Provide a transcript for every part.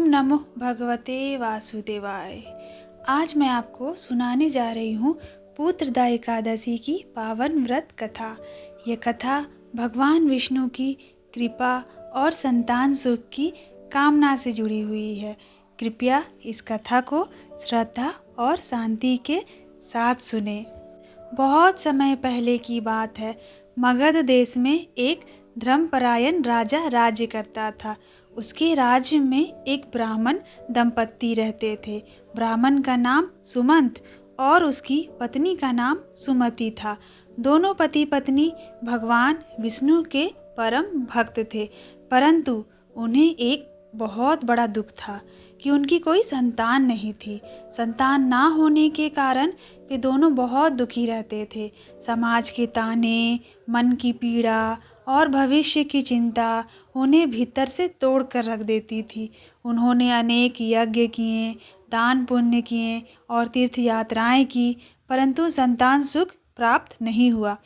नमो भगवते वासुदेवाय। आज मैं आपको सुनाने जा रही हूँ पुत्रदा एकादशी की पावन व्रत कथा। ये कथा भगवान विष्णु की कृपा और संतान सुख की कामना से जुड़ी हुई है। कृपया इस कथा को श्रद्धा और शांति के साथ सुने। बहुत समय पहले की बात है। मगध देश में एक धर्मपरायण राजा राज्य करता था। उसके राज्य में एक ब्राह्मण दंपत्ति रहते थे। ब्राह्मण का नाम सुमंत और उसकी पत्नी का नाम सुमति था। दोनों पति पत्नी भगवान विष्णु के परम भक्त थे, परंतु उन्हें एक बहुत बड़ा दुख था कि उनकी कोई संतान नहीं थी। संतान ना होने के कारण वे दोनों बहुत दुखी रहते थे। समाज के ताने, मन की पीड़ा और भविष्य की चिंता उन्हें भीतर से तोड़ कर रख देती थी। उन्होंने अनेक यज्ञ किए, दान पुण्य किए और तीर्थ यात्राएं की, परंतु संतान सुख प्राप्त नहीं हुआ।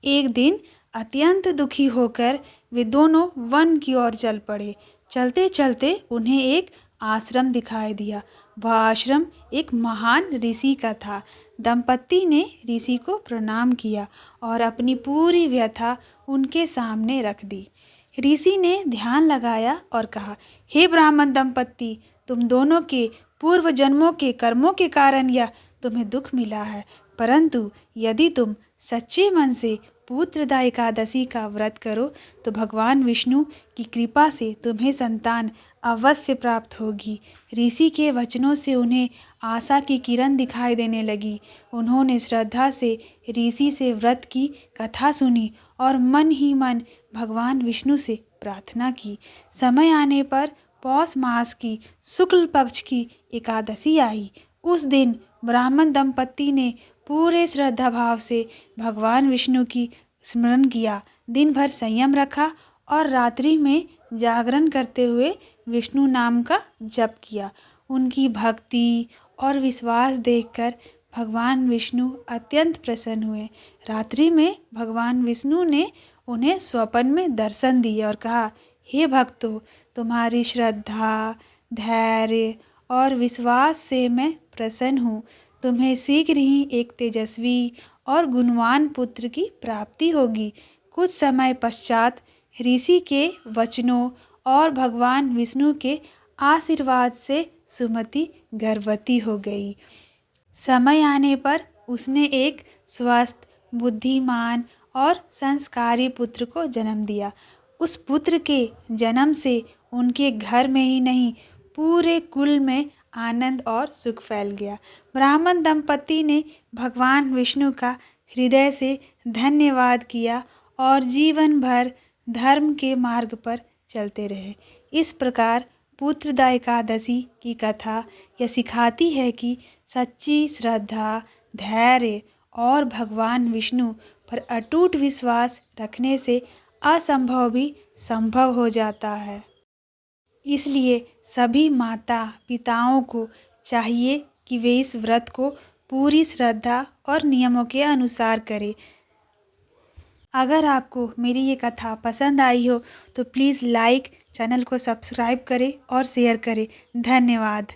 एक दिन अत्यंत दुखी होकर वे दोनों वन की ओर चल पड़े। चलते चलते उन्हें एक आश्रम दिखाई दिया। वह आश्रम एक महान ऋषि का था। दंपत्ति ने ऋषि को प्रणाम किया और अपनी पूरी व्यथा उनके सामने रख दी। ऋषि ने ध्यान लगाया और कहा, हे ब्राह्मण दंपत्ति, तुम दोनों के पूर्व जन्मों के कर्मों के कारण यह तुम्हें दुख मिला है, परंतु यदि तुम सच्चे मन से पुत्रदा एकादशी का व्रत करो तो भगवान विष्णु की कृपा से तुम्हें संतान अवश्य प्राप्त होगी। ऋषि के वचनों से उन्हें आशा की किरण दिखाई देने लगी। उन्होंने श्रद्धा से ऋषि से व्रत की कथा सुनी और मन ही मन भगवान विष्णु से प्रार्थना की। समय आने पर पौष मास की शुक्ल पक्ष की एकादशी आई। उस दिन ब्राह्मण दंपत्ति ने पूरे श्रद्धा भाव से भगवान विष्णु की स्मरण किया। दिन भर संयम रखा और रात्रि में जागरण करते हुए विष्णु नाम का जप किया। उनकी भक्ति और विश्वास देखकर भगवान विष्णु अत्यंत प्रसन्न हुए। रात्रि में भगवान विष्णु ने उन्हें स्वप्न में दर्शन दिए और कहा, हे भक्तों, तुम्हारी श्रद्धा, धैर्य और विश्वास से मैं प्रसन्न हूँ। तुम्हें शीघ्र ही एक तेजस्वी और गुणवान पुत्र की प्राप्ति होगी। कुछ समय पश्चात ऋषि के वचनों और भगवान विष्णु के आशीर्वाद से सुमति गर्भवती हो गई। समय आने पर उसने एक स्वस्थ, बुद्धिमान और संस्कारी पुत्र को जन्म दिया। उस पुत्र के जन्म से उनके घर में ही नहीं, पूरे कुल में आनंद और सुख फैल गया। ब्राह्मण दंपत्ति ने भगवान विष्णु का हृदय से धन्यवाद किया और जीवन भर धर्म के मार्ग पर चलते रहे। इस प्रकार पुत्रदा एकादशी की कथा यह सिखाती है कि सच्ची श्रद्धा, धैर्य और भगवान विष्णु पर अटूट विश्वास रखने से असंभव भी संभव हो जाता है। इसलिए सभी माता पिताओं को चाहिए कि वे इस व्रत को पूरी श्रद्धा और नियमों के अनुसार करें। अगर आपको मेरी ये कथा पसंद आई हो तो प्लीज़ लाइक, चैनल को सब्सक्राइब करें और शेयर करें। धन्यवाद।